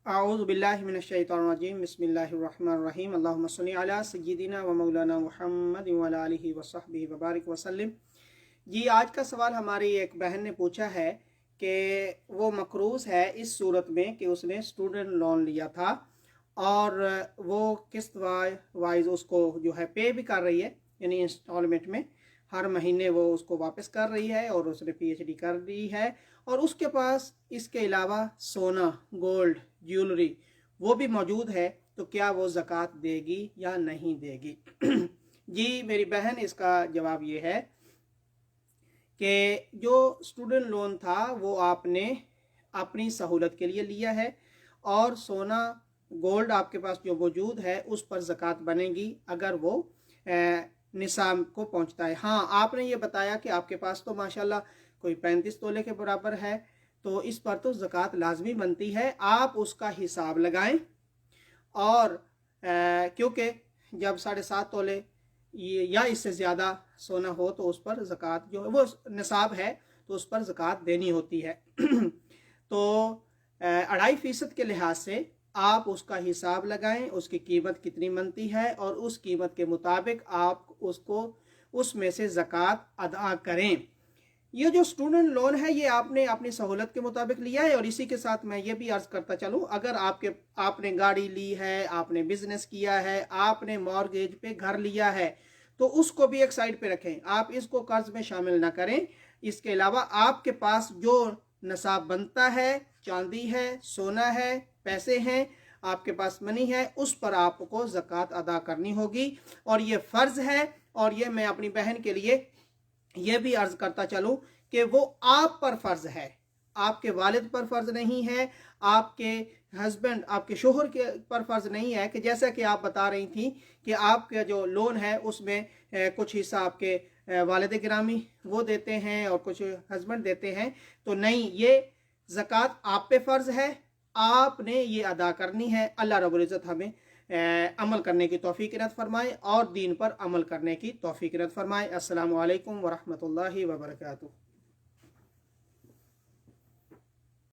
अऊज़ु बिल्लाहि मिनश्शैतानिर्रजीम बिस्मिल्लाहिर्रहमानिर्रहीम अल्लाहुम्मा सल्लि अला सय्यिदिना व मौलाना मुहम्मद व अला आलिहि व सहबिहि व बारिक वसल्लम। जी, आज का सवाल हमारी एक बहन ने पूछा है कि वो मकरूज़ है इस सूरत में कि उसने स्टूडेंट लोन लिया था और वो किस्त वाइज उसको जो है पे भी कर रही है, यानी इंस्टॉलमेंट में हर महीने वो उसको वापस कर रही है और उसने पीएचडी कर ली है और उसके पास इसके अलावा सोना, गोल्ड, ज्वेलरी वो भी मौजूद है, तो क्या वो ज़कात देगी या नहीं देगी? जी मेरी बहन, इसका जवाब ये है कि जो स्टूडेंट लोन था वो आपने अपनी सहूलत के लिए लिया है और सोना, गोल्ड आपके पास जो मौजूद है उस पर ज़कात बनेगी अगर वो निसाब को पहुंचता है। हाँ, आपने ये बताया कि आपके पास तो माशाल्लाह कोई 35 तोले के बराबर है, तो इस पर तो ज़कात लाजमी बनती है। आप उसका हिसाब लगाएं और क्योंकि जब 7.5 तोले या इससे ज़्यादा सोना हो तो उस पर ज़कात जो है वो निसाब है तो उस पर ज़कात देनी होती है। तो 2.5% के लिहाज से आप उसका हिसाब लगाएं, उसकी कीमत कितनी बनती है और उस कीमत के मुताबिक आप उसको उसमें से ज़कात अदा करें। ये जो स्टूडेंट लोन है ये आपने अपनी सहूलत के मुताबिक लिया है। और इसी के साथ मैं ये भी अर्ज करता चलूँ, अगर आपने गाड़ी ली है, आपने बिजनेस किया है, आपने मॉर्गेज पे घर लिया है, तो उसको भी एक साइड पे रखें, आप इसको कर्ज में शामिल ना करें। इसके अलावा आपके पास जो नसाब बनता है, चांदी है, सोना है, पैसे हैं, आपके पास मनी है, उस पर आपको ज़कात अदा करनी होगी और ये फ़र्ज़ है। और ये मैं अपनी बहन के लिए ये भी अर्ज करता चलूं कि वो आप पर फ़र्ज़ है, आपके वालिद पर फ़र्ज़ नहीं है, आपके हस्बैंड, आपके शोहर के पर फ़र्ज़ नहीं है कि जैसा कि आप बता रही थी कि आपका जो लोन है उसमें कुछ हिस्सा आपके वालिद गिरामी वो देते हैं और कुछ हस्बैंड देते हैं। तो नहीं, ये ज़कात आप पे फ़र्ज़ है, आपने ये अदा करनी है। अल्लाह रब्बुल इज़्ज़त हमें अमल करने की तौफीक इनायत फरमाए और दीन पर अमल करने की तौफीक इनायत फरमाए। अस्सलामु अलैकुम व रहमतुल्लाहि व बरकातुहू।